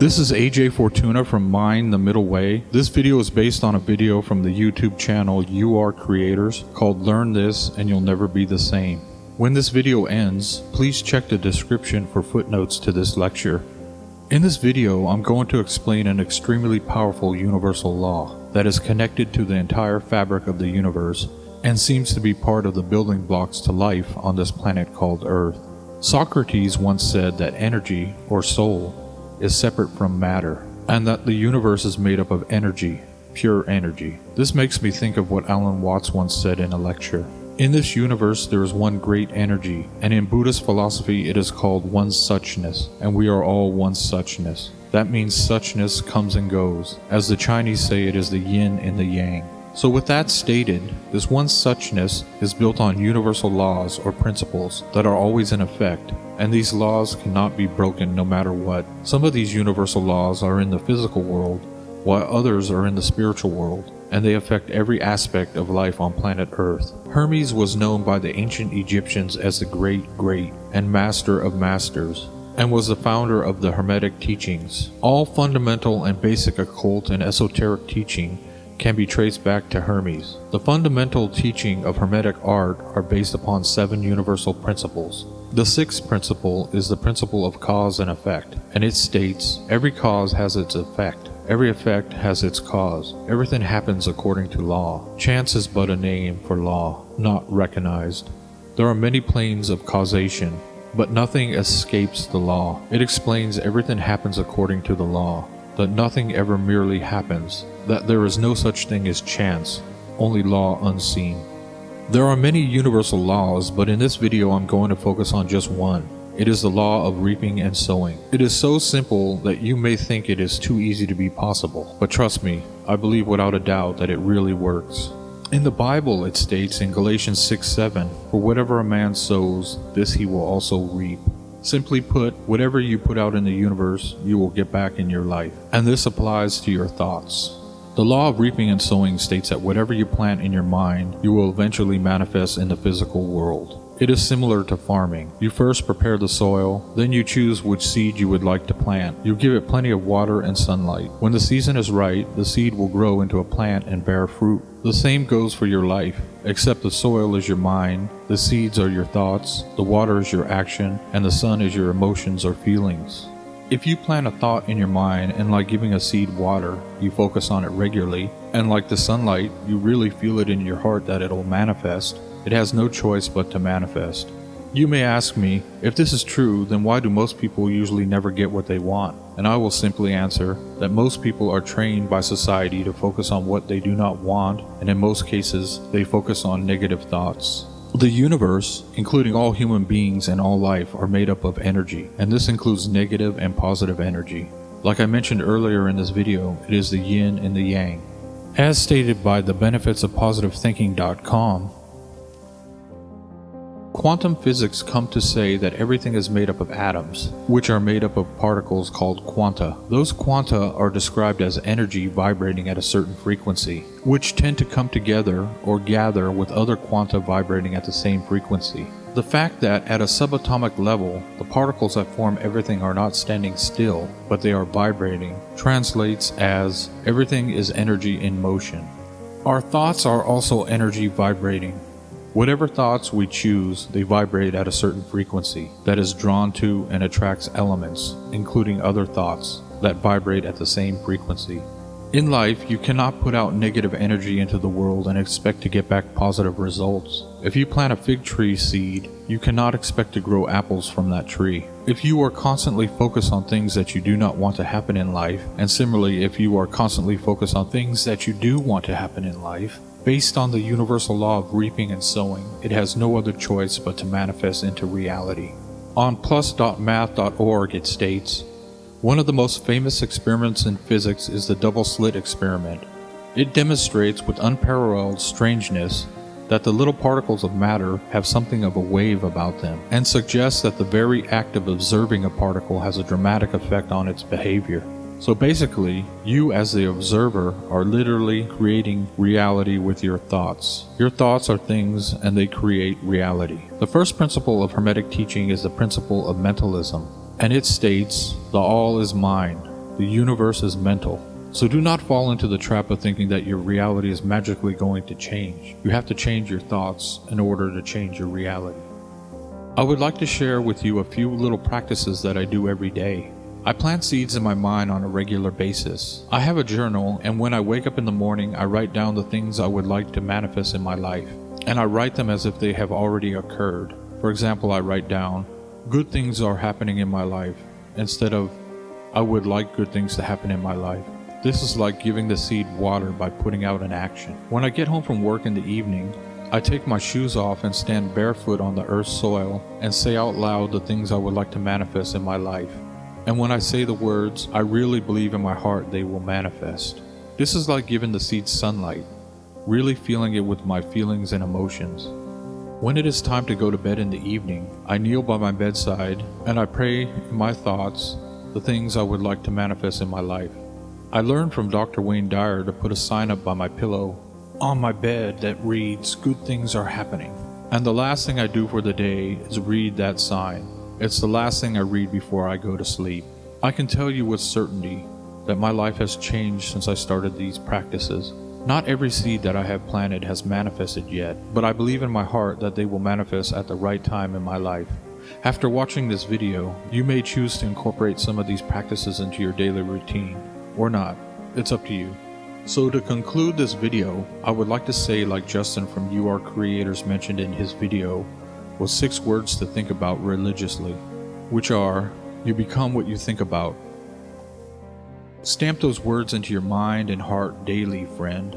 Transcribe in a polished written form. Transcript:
This is AJ Fortuna from Mind the Middle Way. This video is based on a video from the YouTube channel YouAreCreators called Learn This and You'll Never Be the Same. When this video ends, please check the description for footnotes to this lecture. In this video, I'm going to explain an extremely powerful universal law that is connected to the entire fabric of the universe and seems to be part of the building blocks to life on this planet called Earth. Socrates once said that energy, or soul, is separate from matter, and that the universe is made up of energy, pure energy. This makes me think of what Alan Watts once said in a lecture. In this universe there is one great energy, and in Buddhist philosophy it is called one suchness, and we are all one suchness. That means suchness comes and goes. As the Chinese say, it is the yin and the yang. So with that stated, this one suchness is built on universal laws or principles that are always in effect, and these laws cannot be broken no matter what. Some of these universal laws are in the physical world, while others are in the spiritual world, and they affect every aspect of life on planet Earth. Hermes was known by the ancient Egyptians as the great and master of masters, and was the founder of the Hermetic teachings. All fundamental and basic occult and esoteric teaching can be traced back to Hermes. The fundamental teaching of Hermetic art are based upon 7 universal principles. The 6th principle is the principle of cause and effect, and it states, every cause has its effect. Every effect has its cause. Everything happens according to law. Chance is but a name for law, not recognized. There are many planes of causation, but nothing escapes the law. It explains everything happens according to the law, that nothing ever merely happens, that there is no such thing as chance, only law unseen. There are many universal laws, but in this video I'm going to focus on just one. It is the law of reaping and sowing. It is so simple that you may think it is too easy to be possible, but trust me, I believe without a doubt that it really works. In the Bible it states in Galatians 6:7, "For whatever a man sows, this he will also reap." Simply put, whatever you put out in the universe, you will get back in your life. And this applies to your thoughts. The law of reaping and sowing states that whatever you plant in your mind, you will eventually manifest in the physical world. It is similar to farming. You first prepare the soil, then you choose which seed you would like to plant. You give it plenty of water and sunlight. When the season is right, the seed will grow into a plant and bear fruit. The same goes for your life, except the soil is your mind, the seeds are your thoughts, the water is your action, and the sun is your emotions or feelings. If you plant a thought in your mind and like giving a seed water, you focus on it regularly, and like the sunlight, you really feel it in your heart that it'll manifest, it has no choice but to manifest. You may ask me, if this is true, then why do most people usually never get what they want? And I will simply answer that most people are trained by society to focus on what they do not want, and in most cases, they focus on negative thoughts. The universe, including all human beings and all life, are made up of energy, and this includes negative and positive energy. Like I mentioned earlier in this video, it is the yin and the yang. As stated by thebenefitsofpositivethinking.com, quantum physics come to say that everything is made up of atoms, which are made up of particles called quanta. Those quanta are described as energy vibrating at a certain frequency, which tend to come together or gather with other quanta vibrating at the same frequency. The fact that at a subatomic level, the particles that form everything are not standing still, but they are vibrating, translates as everything is energy in motion. Our thoughts are also energy vibrating. Whatever thoughts we choose, they vibrate at a certain frequency that is drawn to and attracts elements, including other thoughts, that vibrate at the same frequency. In life, you cannot put out negative energy into the world and expect to get back positive results. If you plant a fig tree seed, you cannot expect to grow apples from that tree. If you are constantly focused on things that you do not want to happen in life, and similarly if you are constantly focused on things that you do want to happen in life, based on the universal law of reaping and sowing, it has no other choice but to manifest into reality. On plus.math.org it states, one of the most famous experiments in physics is the double slit experiment. It demonstrates with unparalleled strangeness that the little particles of matter have something of a wave about them, and suggests that the very act of observing a particle has a dramatic effect on its behavior. So basically, you as the observer are literally creating reality with your thoughts. Your thoughts are things and they create reality. The first principle of Hermetic teaching is the principle of mentalism, and it states, the all is mind. The universe is mental. So do not fall into the trap of thinking that your reality is magically going to change. You have to change your thoughts in order to change your reality. I would like to share with you a few little practices that I do every day. I plant seeds in my mind on a regular basis. I have a journal, and when I wake up in the morning, I write down the things I would like to manifest in my life. And I write them as if they have already occurred. For example, I write down, good things are happening in my life, instead of, I would like good things to happen in my life. This is like giving the seed water by putting out an action. When I get home from work in the evening, I take my shoes off and stand barefoot on the earth's soil and say out loud the things I would like to manifest in my life. And when I say the words, I really believe in my heart they will manifest. This is like giving the seed sunlight, really feeling it with my feelings and emotions. When it is time to go to bed in the evening, I kneel by my bedside and I pray in my thoughts the things I would like to manifest in my life. I learned from Dr. Wayne Dyer to put a sign up by my pillow on my bed that reads, good things are happening. And the last thing I do for the day is read that sign. It's the last thing I read before I go to sleep. I can tell you with certainty that my life has changed since I started these practices. Not every seed that I have planted has manifested yet, but I believe in my heart that they will manifest at the right time in my life. After watching this video, you may choose to incorporate some of these practices into your daily routine, or not. It's up to you. So to conclude this video, I would like to say, like Justin from YouAreCreators mentioned in his video, with 6 words to think about religiously, which are, you become what you think about. Stamp those words into your mind and heart daily, friend.